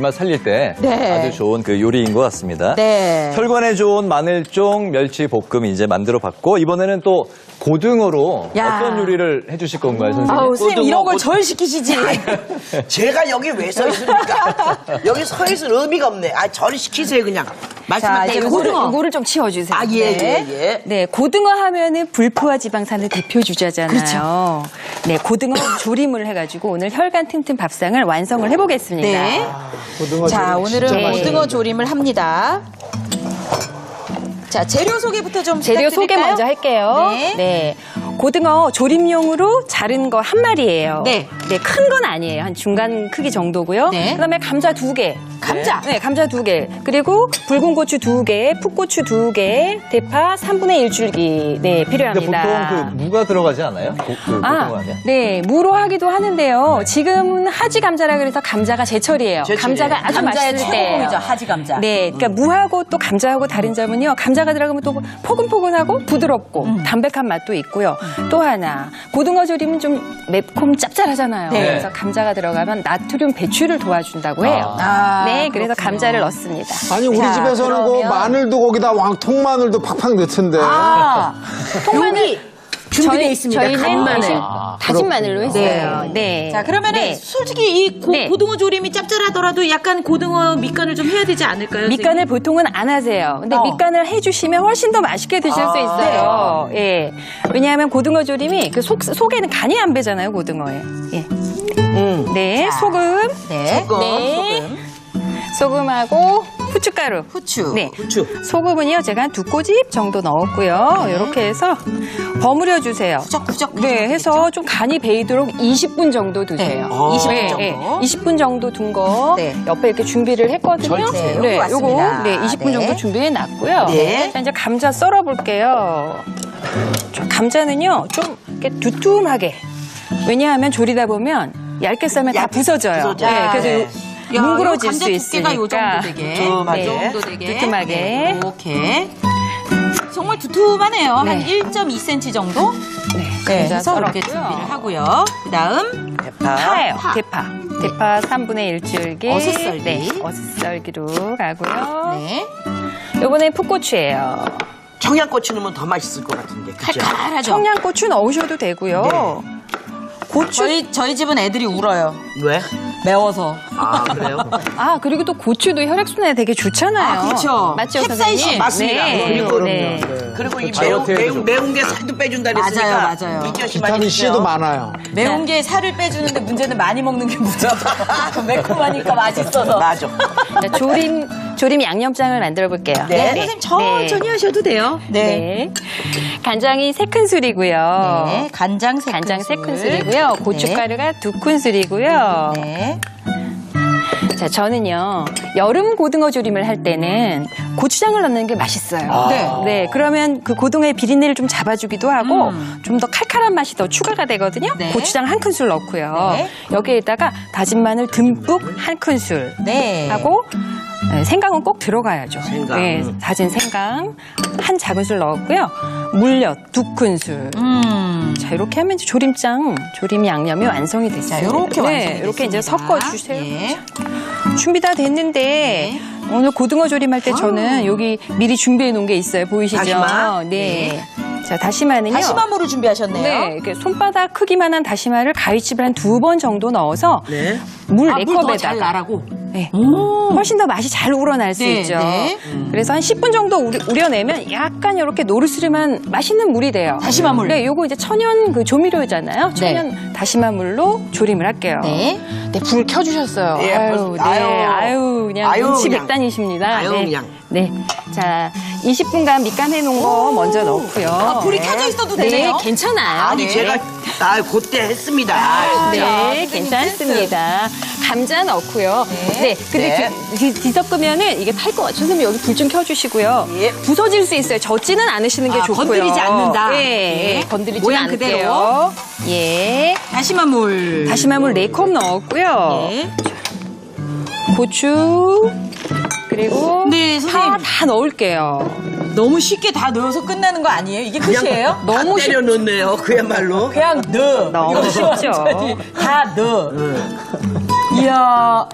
맛 살릴 때 네. 아주 좋은 그 요리인 것 같습니다. 네. 혈관에 좋은 마늘종 멸치 볶음 이제 만들어봤고 이번에는 또 고등어로 야. 어떤 요리를 해주실 건가요, 선생님? 아우, 선생님 이런 걸 절 시키시지. 제가 여기 왜 서 있습니까? 여기 서 있을 의미가 없네. 아, 저리 시키세요, 그냥. 자, 말씀하세요. 이제 요거를 좀 치워주세요. 아, 예, 예, 예. 네, 고등어 하면은 불포화 지방산의 대표 주자잖아요. 그렇죠. 네, 고등어 조림을 해가지고 오늘 혈관 튼튼 밥상을 완성을 해보겠습니다. 네. 자, 오늘은 고등어 조림을 합니다. 자, 재료 소개부터 좀 재료 소개 부탁드릴까요? 먼저 할게요. 네. 고등어 조림용으로 자른 거 한 마리예요. 네. 큰 건 아니에요. 한 중간 크기 정도고요. 네. 그다음에 감자 2개. 감자. 네, 감자 2개. 그리고 붉은 고추 2개, 풋고추 2개, 대파 3분의 1줄기. 네, 근데 필요합니다. 보통 그 무가 들어가지 않아요? 고등어 아니야? 네, 무로 하기도 하는데요. 지금은 하지 감자라 그래서 감자가 제철이에요. 제철이에요. 감자가 아주 감자의 맛있을 때. 최고봉이죠, 하지 감자. 네, 그러니까 무하고 또 감자하고 다른 점은요. 감자가 들어가면 또 포근포근하고 부드럽고 담백한 맛도 있고요. 또 하나, 고등어 조림은 좀 매콤 짭짤하잖아요. 네. 그래서 감자가 들어가면 나트륨 배출을 도와준다고 해요. 아, 네, 그래서 그렇군요. 감자를 넣습니다. 아니 우리 자, 집에서는 그 그러면- 마늘도 거기다 통마늘도 팍팍 넣던데. 아, 통마늘 준비되어 있습니다. 저희는 간마늘. 다진 마늘로 했어요. 네. 자, 그러면은 네. 솔직히 이 네. 고등어 조림이 짭짤하더라도 약간 고등어 밑간을 좀 해야 되지 않을까요? 밑간을 보통은 안 하세요. 근데 밑간을 해주시면 훨씬 더 맛있게 드실 수 있어요. 예. 왜냐하면 고등어 조림이 그 속에는 간이 안 배잖아요, 고등어에. 예. 네, 소금. 네. 네. 소금하고 후춧가루. 후추. 네. 후추. 소금은요, 제가 한 2꼬집 정도 넣었고요. 이렇게 해서 버무려 주세요. 후적후적. 네, 해서 좀 간이 배이도록 20분 정도 두세요. 네, 20분 네, 정도. 네, 20분 정도 둔 거 네. 옆에 이렇게 준비를 했거든요. 네, 네, 요거 요거 왔습니다. 네, 20분 네. 정도 준비해 놨고요. 네. 자, 이제 감자 썰어 볼게요. 감자는요, 좀 이렇게 두툼하게. 왜냐하면 조리다 보면 얇게 썰면 다 부서져요. 부서져요. 네, 그래서 네. 야, 뭉그러질 요 수 감자 있으니까. 두께가 요 정도 되게. 두툼하게. 요 정도 되게. 두툼하게. 네, 이렇게. 정말 두툼하네요. 네. 한 1.2cm 정도? 네. 감자 해서 이렇게 썰었고요. 준비를 하고요. 그 다음. 대파. 파예요. 대파 3분의 1줄기. 어슷썰기. 네, 어슷썰기로 가고요. 네. 요번엔 풋고추예요. 청양고추 넣으면 더 맛있을 것 같은데. 그죠? 칼칼하죠? 청양고추 넣으셔도 되고요. 고추. 저희 집은 애들이 울어요. 왜? 매워서. 아, 그래요? 아, 그리고 또 고추도 혈액순환에 되게 좋잖아요. 아, 그렇죠. 맞죠, 캡사이신 선생님? 맞습니다. 네. 그럼요, 네. 그리고 이 다이어트에도 매운 게 살도 빼준다 그랬으니까. 맞아요, 맞아요. 이것이 많이 비타민 C도 드세요. 많아요. 매운 게 살을 빼주는데 문제는 많이 먹는 게 문제죠. 매콤하니까 맛있어서. 맞아. 자, 조림 양념장을 만들어 볼게요. 네, 선생님 천천히 하셔도 돼요. 네. 간장이 3큰술이고요. 네, 간장 3큰술. 간장 3큰술이고요. 고춧가루가 2큰술이고요. 네. 자, 저는요, 여름 고등어 조림을 할 때는 고추장을 넣는 게 맛있어요. 네. 그러면 그 고등어의 비린내를 좀 잡아주기도 하고, 좀 더 칼칼한 맛이 더 추가가 되거든요. 네. 고추장 1큰술 넣고요. 네. 여기에다가 다진 마늘 듬뿍 1큰술 네. 하고, 네, 생강은 꼭 들어가야죠. 생강. 네, 다진 생강 한 작은술 넣었고요. 물엿 2큰술. 자, 이렇게 하면 이제 조림 양념이 완성이 됐어요. 자, 요렇게 완성이 네, 이렇게 이제 됐습니다. 섞어주세요. 예. 준비 다 됐는데 오늘 고등어 조림할 때 저는 여기 미리 준비해 놓은 게 있어요. 보이시죠? 다시마? 네. 자, 다시마는요. 다시마물을 준비하셨네요. 네, 이렇게 손바닥 크기만한 다시마를 가위집을 한 2번 정도 넣어서 네. 물 물 더 잘 4컵에다가 나라고. 네. 훨씬 더 맛이 잘 우러날 수 네, 있죠. 네. 그래서 한 10분 정도 우려내면 약간 이렇게 노르스름한 맛있는 물이 돼요. 다시마물. 네, 요거 이제 천연 그 조미료잖아요. 천연 다시마물로 조림을 할게요. 네. 네, 불 켜주셨어요. 예, 아유, 벌써- 네, 아유, 그냥 아유, 눈치 그냥. 백단이십니다. 아유, 네. 그냥. 네. 자, 20분간 밑간해 놓은 거 먼저 넣고요. 불이 켜져 있어도 네, 되네요. 괜찮아요. 아니, 네. 제가 그때 했습니다. 네, 선생님 괜찮습니다. 감자 넣고요. 네, 근데 네. 뒤섞으면은 이게 탈 것 같아요. 선생님 여기 불 좀 켜주시고요. 예. 부서질 수 있어요. 젖지는 않으시는 게 아, 좋고요. 건드리지 않는다. 네, 예. 건드리지 모양 않을게요. 예, 다시마물. 다시마물 4컵 넣었고요. 네. 고추 그리고 네, 선생님. 다 넣을게요. 너무 쉽게 다 넣어서 끝나는 거 아니에요? 이게 끝이에요? 너무 다 때려 넣네요. 그야말로. 그냥 넣어. 너무 이거 쉽죠. 완전히 다 넣어. 이야.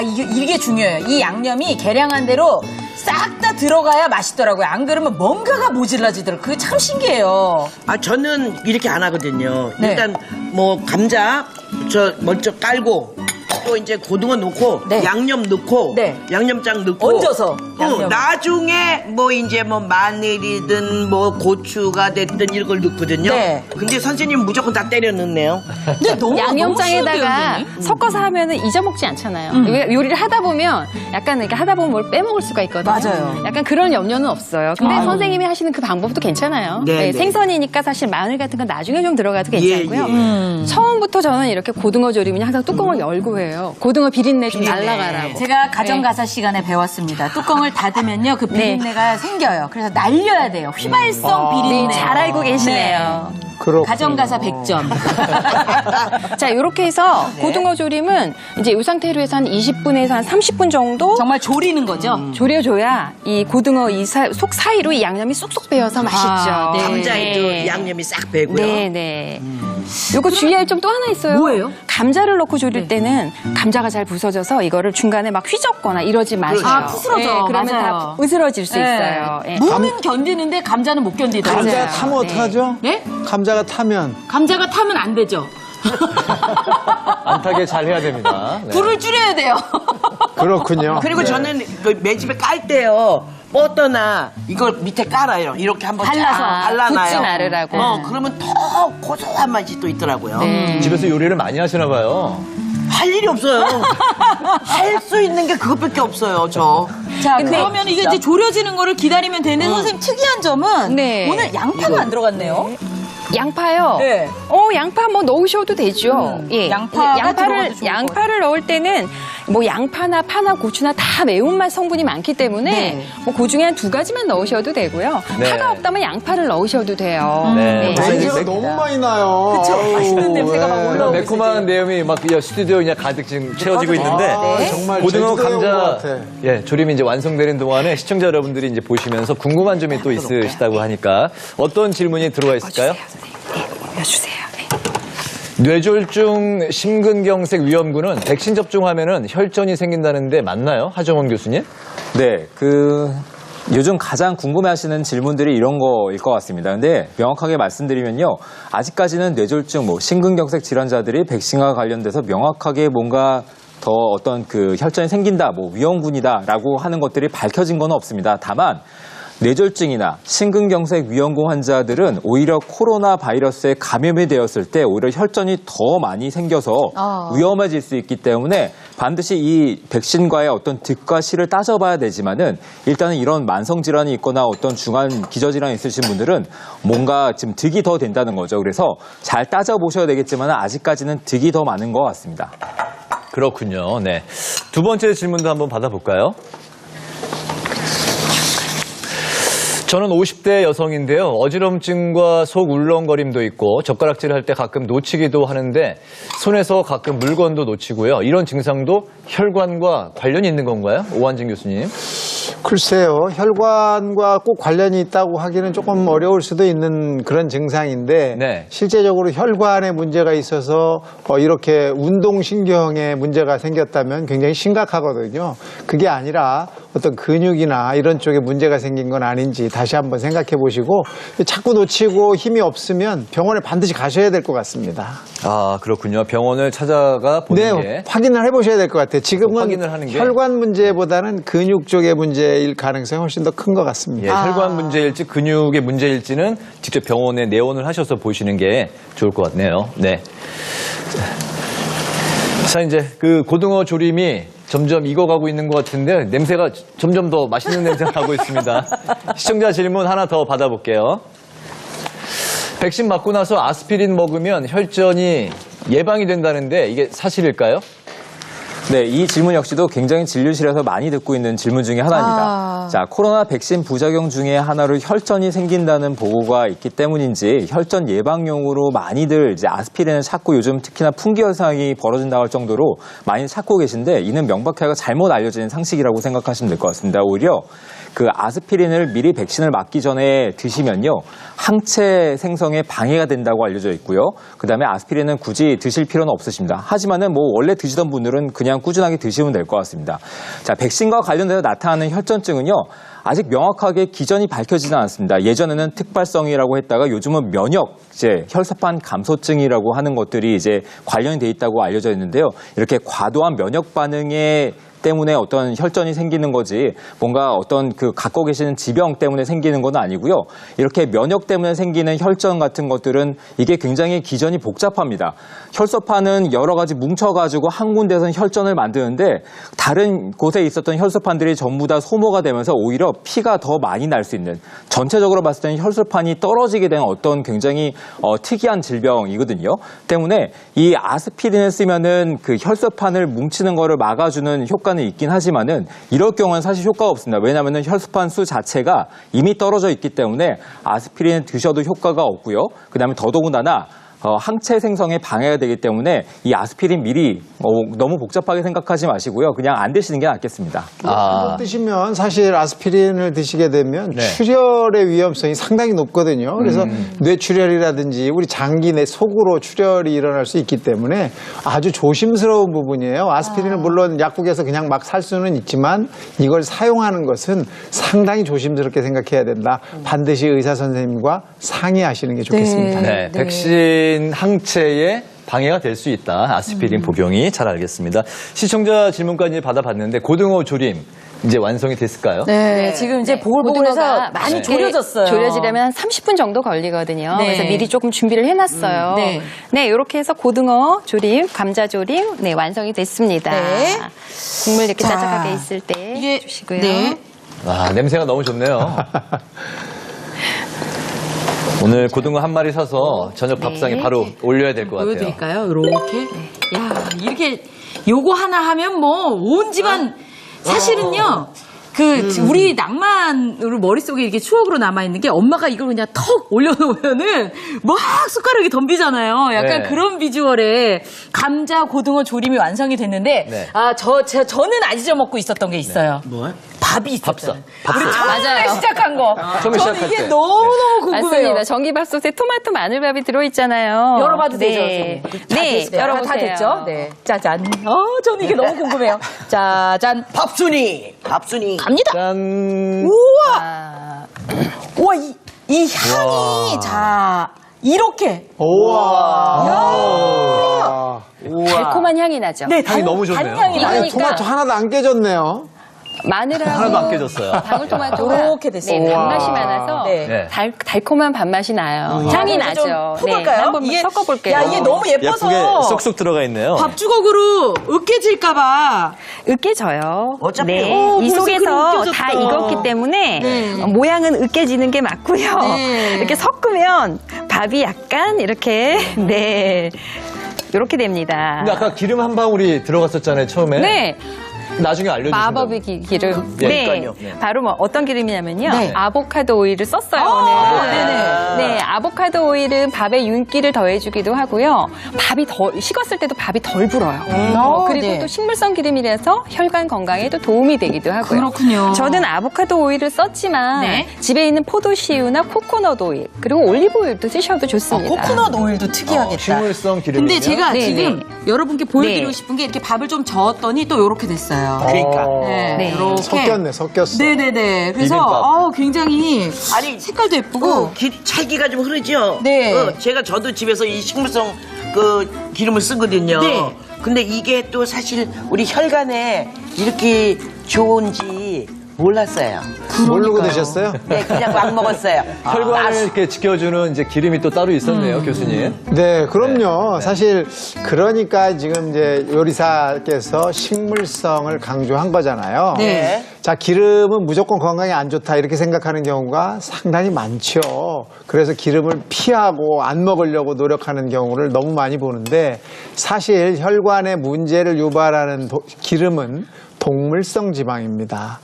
이게 중요해요. 이 양념이 계량한 대로 싹 다 들어가야 맛있더라고요. 안 그러면 뭔가가 모질라지더라고요. 그게 참 신기해요. 저는 이렇게 안 하거든요. 네. 일단 뭐 감자 먼저 깔고 또 이제 고등어 넣고 네. 양념 넣고 네. 양념장 넣고 얹어서 양념. 나중에 뭐 이제 뭐 마늘이든 뭐 고추가 됐든 이런 걸 넣거든요. 네. 근데 선생님 무조건 다 때려 넣네요. 근데 너무 양념장에다가 너무 쉬운데요, 선생님? 섞어서 하면은 잊어먹지 않잖아요. 요리를 하다 보면 약간 이렇게 하다 보면 뭘 빼먹을 수가 있거든요. 맞아요. 약간 그런 염려는 없어요. 근데 선생님이 하시는 그 방법도 괜찮아요. 네, 네. 생선이니까 사실 마늘 같은 건 나중에 좀 들어가도 괜찮고요. 예, 예. 처음부터 저는 이렇게 고등어 조림은 항상 뚜껑을 열고 해요. 고등어 비린내 좀 날아가라고. 제가 가정가사 시간에 배웠습니다. 뚜껑을 닫으면요, 그 비린내가 생겨요. 그래서 날려야 돼요. 휘발성 비린내. 네, 잘 알고 계시네요. 그렇군요. 가정가사 100점. 자, 이렇게 해서 고등어 조림은 이제 이 상태로 해서 한 20분에서 한 30분 정도 정말 조리는 거죠? 졸여줘야 이 고등어 속 사이로 이 양념이 쏙쏙 배어서 맛있죠. 네. 감자에도 양념이 싹 배고요. 네. 요거 주의할 점 또 하나 있어요. 뭐예요? 감자를 넣고 조릴 때는 감자가 잘 부서져서 이거를 중간에 막 휘젓거나 이러지 마세요. 아, 부스러져. 그러면 맞아요. 다 으스러질 수 있어요. 예. 무는 견디는데 감자는 못 견디더라고요. 감자 맞아요. 타면 어떡하죠? 네? 감자가 타면. 감자가 타면 안 되죠. 안 타게 잘 해야 됩니다. 네. 불을 줄여야 돼요. 그렇군요. 그리고 저는 그 매집에 깔 때요. 버터나 이걸 밑에 깔아요. 이렇게 한번 발라서. 발라놔요. 굳지 않으라고. 그러면 더 고소한 맛이 또 있더라고요. 네. 집에서 요리를 많이 하시나 봐요. 할 일이 없어요. 할 수 있는 게 그것밖에 없어요, 저. 자, 그러면 이게 이제 조려지는 거를 기다리면 되는데 선생님 특이한 점은 네. 오늘 양파가 안 들어갔네요. 양파요. 네. 양파 뭐 넣으셔도 되죠. 예. 양파가 들어가도 좋을 양파를 넣을 때는 뭐 양파나 파나 고추나 다 매운맛 성분이 많기 때문에 네. 뭐 그 중에 한 2가지만 넣으셔도 되고요. 네. 파가 없다면 양파를 넣으셔도 돼요. 네. 냄새가 너무 많이 나요. 그쵸? 맛있는 냄새가 막 올라오고 매콤한 내용이 막 스튜디오 그냥 가득 지금 채워지고 있는데 정말 고등어 제주도에 온것 감자 같아. 조림이 이제 완성되는 동안에 시청자 여러분들이 이제 보시면서 궁금한 점이 또 있으시다고 하니까 어떤 질문이 들어와 있을까요? 주세요. 뇌졸중 심근경색 위험군은 백신 접종하면은 혈전이 생긴다는데 맞나요? 하정원 교수님? 네, 요즘 가장 궁금해하시는 질문들이 이런 거일 것 같습니다. 근데 명확하게 말씀드리면요, 아직까지는 뇌졸중, 심근경색 질환자들이 백신과 관련돼서 명확하게 뭔가 더 어떤 혈전이 생긴다, 위험군이다라고 하는 것들이 밝혀진 건 없습니다. 다만 뇌졸중이나 심근경색 위험군 환자들은 오히려 코로나 바이러스에 감염이 되었을 때 오히려 혈전이 더 많이 생겨서 위험해질 수 있기 때문에 반드시 이 백신과의 어떤 득과 실을 따져봐야 되지만은 일단은 이런 만성 질환이 있거나 어떤 중한 기저질환이 있으신 분들은 뭔가 지금 득이 더 된다는 거죠. 그래서 잘 따져보셔야 되겠지만 아직까지는 득이 더 많은 것 같습니다. 그렇군요. 네. 두 번째 질문도 한번 받아볼까요? 저는 50대 여성인데요. 어지럼증과 속 울렁거림도 있고 젓가락질 할 때 가끔 놓치기도 하는데 손에서 가끔 물건도 놓치고요. 이런 증상도 혈관과 관련이 있는 건가요? 오한진 교수님. 글쎄요, 혈관과 꼭 관련이 있다고 하기는 조금 어려울 수도 있는 그런 증상인데 네. 실제적으로 혈관에 문제가 있어서 이렇게 운동신경에 문제가 생겼다면 굉장히 심각하거든요. 그게 아니라 어떤 근육이나 이런 쪽에 문제가 생긴 건 아닌지 다시 한번 생각해 보시고 자꾸 놓치고 힘이 없으면 병원에 반드시 가셔야 될 것 같습니다. 아, 그렇군요. 병원을 찾아가 보는 게. 확인을 해보셔야 될 것 같아요. 지금은 확인을 하는 게. 혈관 문제보다는 근육 쪽의 문제일 가능성이 훨씬 더 큰 것 같습니다. 예, 혈관 문제일지 근육의 문제일지는 직접 병원에 내원을 하셔서 보시는 게 좋을 것 같네요. 네. 자, 이제 고등어 조림이 점점 익어가고 있는 것 같은데 냄새가 점점 더 맛있는 냄새가 나고 있습니다. 시청자 질문 하나 더 받아볼게요. 백신 맞고 나서 아스피린 먹으면 혈전이 예방이 된다는데 이게 사실일까요? 네, 이 질문 역시도 굉장히 진료실에서 많이 듣고 있는 질문 중에 하나입니다. 자, 코로나 백신 부작용 중에 하나로 혈전이 생긴다는 보고가 있기 때문인지 혈전 예방용으로 많이들 이제 아스피린을 찾고 요즘 특히나 풍기 현상이 벌어진다고 할 정도로 많이 찾고 계신데 이는 명백하게 잘못 알려진 상식이라고 생각하시면 될 것 같습니다. 오히려 아스피린을 미리 백신을 맞기 전에 드시면요, 항체 생성에 방해가 된다고 알려져 있고요. 그다음에 아스피린은 굳이 드실 필요는 없으십니다. 하지만은 원래 드시던 분들은 그냥 그냥 꾸준하게 드시면 될 것 같습니다. 자, 백신과 관련돼서 나타나는 혈전증은요. 아직 명확하게 기전이 밝혀지지 않았습니다. 예전에는 특발성이라고 했다가 요즘은 혈소판 감소증이라고 하는 것들이 이제 관련이 돼 있다고 알려져 있는데요. 이렇게 과도한 면역 반응에 때문에 어떤 혈전이 생기는 거지 뭔가 어떤 그 갖고 계시는 지병 때문에 생기는 건 아니고요. 이렇게 면역 때문에 생기는 혈전 같은 것들은 이게 굉장히 기전이 복잡합니다. 혈소판은 여러 가지 뭉쳐가지고 한 군데서는 혈전을 만드는데 다른 곳에 있었던 혈소판들이 전부 다 소모가 되면서 오히려 피가 더 많이 날 수 있는 전체적으로 봤을 때는 혈소판이 떨어지게 되는 어떤 굉장히 특이한 질병이거든요. 때문에 이 아스피린을 쓰면은 그 혈소판을 뭉치는 거를 막아주는 효과는 있긴 하지만은 이럴 경우는 사실 효과가 없습니다. 왜냐하면은 혈소판 수 자체가 이미 떨어져 있기 때문에 아스피린 드셔도 효과가 없고요. 그다음에 더더군다나 항체 생성에 방해가 되기 때문에 이 아스피린 미리 너무 복잡하게 생각하지 마시고요. 그냥 안 드시는 게 낫겠습니다. 한번 드시면 사실 아스피린을 드시게 되면 출혈의 위험성이 상당히 높거든요. 그래서 뇌출혈이라든지 우리 장기 내 속으로 출혈이 일어날 수 있기 때문에 아주 조심스러운 부분이에요. 아스피린을 물론 약국에서 그냥 막 살 수는 있지만 이걸 사용하는 것은 상당히 조심스럽게 생각해야 된다. 반드시 의사 선생님과 상의하시는 게 좋겠습니다. 네, 백신 항체에 방해가 될 수 있다. 아스피린 복용이 잘 알겠습니다. 시청자 질문까지 받아봤는데 고등어 조림 이제 완성이 됐을까요? 네, 지금 이제 보글보글해서 고등어가 많이 맛있게 졸여졌어요. 졸여지려면 한 30분 정도 걸리거든요. 네. 그래서 미리 조금 준비를 해놨어요. 네. 네, 이렇게 해서 고등어 조림, 감자 조림, 네, 완성이 됐습니다. 네. 국물 이렇게 자, 짜잘하게 있을 때 이게 주시고요. 네. 와, 냄새가 너무 좋네요. 오늘 고등어 한 마리 사서 저녁 밥상에 네. 바로 올려야 될 것 같아요. 보여드릴까요? 이렇게. 야, 이렇게 요거 하나 하면 뭐 온 집안 사실은요. 우리 낭만으로 머릿속에 이렇게 추억으로 남아있는 게 엄마가 이걸 그냥 턱 올려놓으면은 막 숟가락이 덤비잖아요. 약간 네. 그런 비주얼에 감자 고등어 조림이 완성이 됐는데, 네. 저는 안 잊어먹고 있었던 게 있어요. 뭐? 밥이 있었잖아요. 우리 처음에 맞아요. 시작한 거. 처음에 저는 시작할 이게 때. 너무너무 궁금해요. 맞습니다. 전기밥솥에 토마토 마늘밥이 들어있잖아요. 열어봐도 되죠? 네, 네, 열어보세요. 다 됐죠? 네. 짜잔. 저는 이게 너무 궁금해요. 짜잔. 밥순이 갑니다. 짠. 우와! 우와, 이 향이, 자, 이렇게. 우와. 달콤한 향이 나죠. 네, 향이 너무 좋네요. 단향이 아니, 나니까. 토마토 하나도 안 깨졌네요. 마늘하고 하나도 안 깨졌어요. 방울토마토가 이렇게 됐어요. 네, 우와. 단맛이 많아서 네. 네. 달콤한 밥맛이 나요. 향이 그래서 좀 나죠. 퍼볼까요? 한번 섞어볼게요. 야, 이게 너무 예뻐서. 예쁘게 쏙쏙 들어가 있네요. 밥주걱으로 으깨질까봐. 으깨져요. 어차피 네, 이 벌써 속에서 그럼 으깨졌다. 다 익었기 때문에 네. 모양은 으깨지는 게 맞고요. 네. 이렇게 섞으면 밥이 약간 이렇게 네 이렇게 됩니다. 근데 아까 기름 한 방울이 들어갔었잖아요, 처음에. 네. 나중에 알려주신다고. 마법의 기름. 예, 네. 그러니까요. 네. 바로 뭐 어떤 기름이냐면요. 네. 아보카도 오일을 썼어요, 아, 오늘. 네네. 네. 아보카도 오일은 밥에 윤기를 더해주기도 하고요. 밥이 식었을 때도 밥이 덜 불어요. 그리고 네. 또 식물성 기름이라서 혈관 건강에도 도움이 되기도 하고요. 그렇군요. 저는 아보카도 오일을 썼지만 네. 집에 있는 포도씨유나 코코넛 오일 그리고 올리브 오일도 쓰셔도 좋습니다. 코코넛 오일도 특이하겠다. 식물성 기름이요. 근데 제가 네, 지금 네. 여러분께 보여드리고 네. 싶은 게 이렇게 밥을 좀 저었더니 또 이렇게 됐어요. 그러니까. 네, 네. 이렇게. 섞였어. 네네네. 그래서 비빔밥. 굉장히 아니, 색깔도 예쁘고. 찰기가 좀 흐르죠? 네. 저도 집에서 이 식물성 기름을 쓰거든요. 네. 근데 이게 또 사실 우리 혈관에 이렇게 좋은지 몰랐어요. 모르고 드셨어요? 네, 그냥 막 먹었어요. 혈관을 이렇게 지켜주는 이제 기름이 또 따로 있었네요, 교수님. 네, 그럼요. 사실 그러니까 지금 이제 요리사께서 식물성을 강조한 거잖아요. 네. 자, 기름은 무조건 건강에 안 좋다 이렇게 생각하는 경우가 상당히 많죠. 그래서 기름을 피하고 안 먹으려고 노력하는 경우를 너무 많이 보는데 사실 혈관에 문제를 유발하는 기름은 동물성 지방입니다.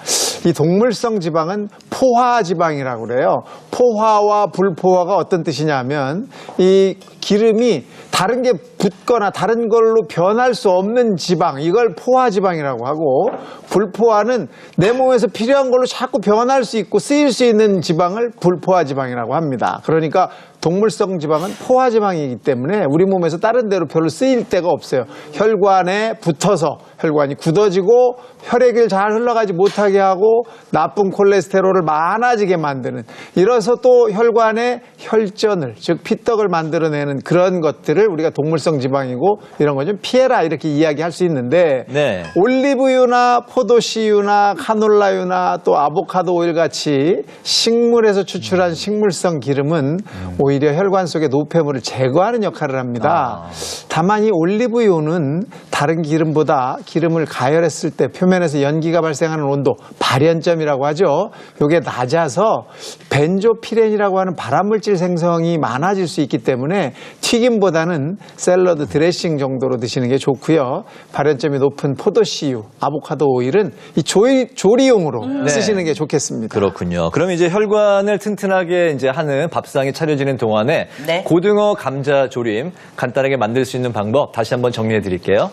이 동물성 지방은 포화지방이라고 그래요. 포화와 불포화가 어떤 뜻이냐면 이 기름이 다른 게 붙거나 다른 걸로 변할 수 없는 지방, 이걸 포화지방이라고 하고, 불포화는 내 몸에서 필요한 걸로 자꾸 변할 수 있고 쓰일 수 있는 지방을 불포화지방이라고 합니다. 그러니까 동물성 지방은 포화지방이기 때문에 우리 몸에서 다른 데로 별로 쓰일 데가 없어요. 혈관에 붙어서 혈관이 굳어지고 혈액을 잘 흘러가지 못하게 하고 나쁜 콜레스테롤을 많아지게 만드는, 이래서 또 혈관에 혈전을, 즉 피떡을 만들어내는 그런 것들을 우리가 동물성 지방이고 이런 거 좀 피해라 이렇게 이야기할 수 있는데, 네. 올리브유나 포도씨유나 카놀라유나 또 아보카도 오일 같이 식물에서 추출한 식물성 기름은 오히려 혈관 속의 노폐물을 제거하는 역할을 합니다. 다만 이 올리브유는 다른 기름보다 기름을 가열했을 때 표면에서 연기가 발생하는 온도, 발연점이라고 하죠. 이게 낮아서 벤조피렌이라고 하는 발암물질 생성이 많아질 수 있기 때문에 튀김보다는 샐러드 드레싱 정도로 드시는 게 좋고요. 발연점이 높은 포도씨유, 아보카도 오일은 이 조리용으로 쓰시는 게 좋겠습니다. 그렇군요. 그럼 이제 혈관을 튼튼하게 이제 하는 밥상이 차려지는 동안에 네. 고등어 감자 조림 간단하게 만들 수 있는 방법 다시 한번 정리해 드릴게요.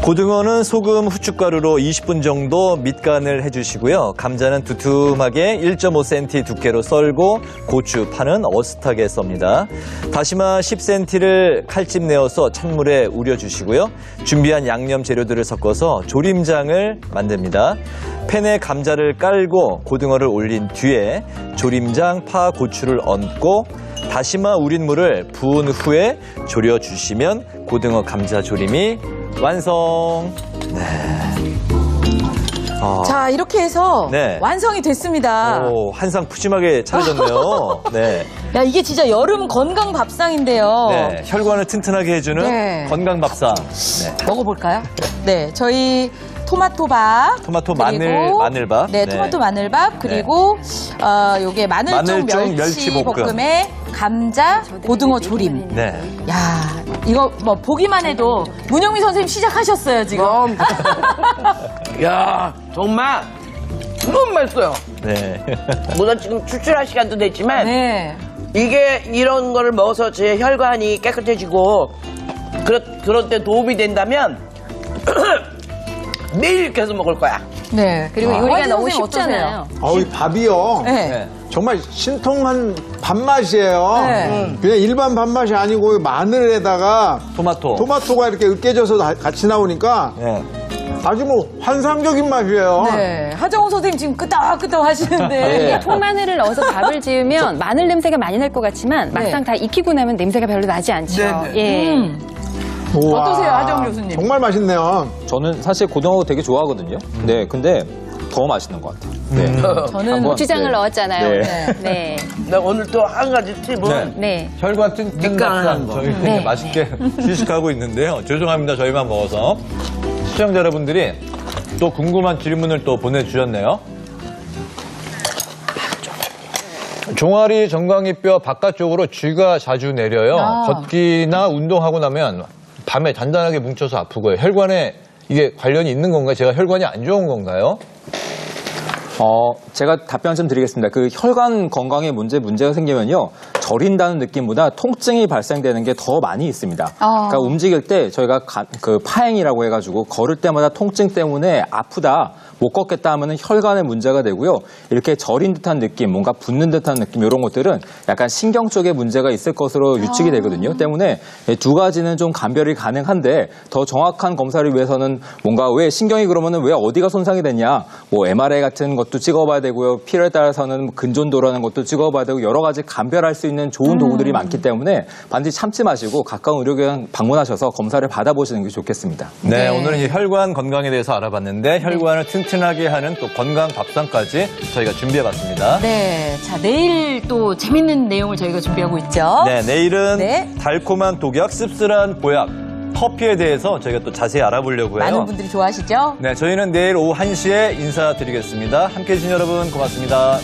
고등어는 소금, 후춧가루로 20분 정도 밑간을 해주시고요. 감자는 두툼하게 1.5cm 두께로 썰고 고추, 파는 어슷하게 썹니다. 다시마 10cm를 칼집 내어서 찬물에 우려주시고요. 준비한 양념 재료들을 섞어서 조림장을 만듭니다. 팬에 감자를 깔고 고등어를 올린 뒤에 조림장, 파, 고추를 얹고 다시마 우린 물을 부은 후에 졸여주시면 고등어 감자 조림이 완성. 자, 이렇게 해서 네. 완성이 됐습니다. 오, 한상 푸짐하게 차려졌네요. 네. 야, 이게 진짜 여름 건강 밥상인데요. 네. 혈관을 튼튼하게 해주는 네. 건강 밥상. 네. 먹어볼까요? 네, 저희 토마토밥, 토마토 그리고 마늘밥. 네, 네. 토마토 마늘밥, 그리고 요게 마늘종 마늘종 멸치 멸치볶음. 볶음에 감자 고등어 조림. 네. 야, 이거 뭐 보기만 해도 문영미 선생님 시작하셨어요 지금. 야, 정말 너무 맛있어요. 네. 물론 지금 추출할 시간도 됐지만 네. 이게 이런 거를 먹어서 제 혈관이 깨끗해지고 그런 때 도움이 된다면 매일 계속 먹을 거야. 네. 그리고 요리가 원진 너무 선생님 쉽잖아요. 이 밥이요. 네. 네. 정말 신통한 밥맛이에요. 네. 그냥 일반 밥맛이 아니고 마늘에다가 토마토가 이렇게 으깨져서 같이 나오니까 네. 아주 뭐 환상적인 맛이에요. 네. 하정우 선생님 지금 끄덕끄덕 하시는데. 통마늘을 넣어서 밥을 지으면 마늘 냄새가 많이 날 것 같지만 막상 다 익히고 나면 냄새가 별로 나지 않죠. 네네. 예. 우와, 어떠세요, 하정우 교수님? 정말 맛있네요. 저는 사실 고등어 되게 좋아하거든요. 네, 근데 더 맛있는 것 같아요. 네. 저는 한번, 고추장을 네. 넣었잖아요. 네. 네. 나 오늘 또 한 가지 팁은 네. 혈관 튼튼 밥상 저희 네. 맛있게 휴식하고 있는데요. 죄송합니다. 저희만 먹어서. 시청자 여러분들이 또 궁금한 질문을 또 보내주셨네요. 종아리 정강이뼈 바깥쪽으로 쥐가 자주 내려요. 걷기나 운동하고 나면 밤에 단단하게 뭉쳐서 아프고요. 혈관에 이게 관련이 있는 건가요? 제가 혈관이 안 좋은 건가요? 제가 답변 좀 드리겠습니다. 그 혈관 건강에 문제가 생기면요. 저린다는 느낌보다 통증이 발생되는 게 더 많이 있습니다. 그러니까 움직일 때 저희가 그 파행이라고 해가지고 걸을 때마다 통증 때문에 아프다, 못 걷겠다 하면은 혈관에 문제가 되고요. 이렇게 저린 듯한 느낌, 뭔가 붓는 듯한 느낌 이런 것들은 약간 신경 쪽에 문제가 있을 것으로 유측이 되거든요. 때문에 두 가지는 좀 감별이 가능한데 더 정확한 검사를 위해서는 뭔가 왜 신경이 그러면은 왜 어디가 손상이 됐냐, 뭐 MRI 같은 것도 찍어봐야 되고요. 필요에 따라서는 근존도라는 것도 찍어봐야 되고 여러 가지 감별할 수 있는 좋은 도구들이 많기 때문에 반드시 참지 마시고 가까운 의료기관 방문하셔서 검사를 받아보시는 게 좋겠습니다. 네, 오늘은 이 혈관 건강에 대해서 알아봤는데 혈관을 튼튼하게 하는 또 건강 밥상까지 저희가 준비해봤습니다. 네. 자, 내일 또 재밌는 내용을 저희가 준비하고 있죠. 네, 내일은 네. 달콤한 독약, 씁쓸한 보약, 커피에 대해서 저희가 또 자세히 알아보려고 해요. 많은 분들이 좋아하시죠? 네, 저희는 내일 오후 1시에 인사드리겠습니다. 함께해 주신 여러분 고맙습니다.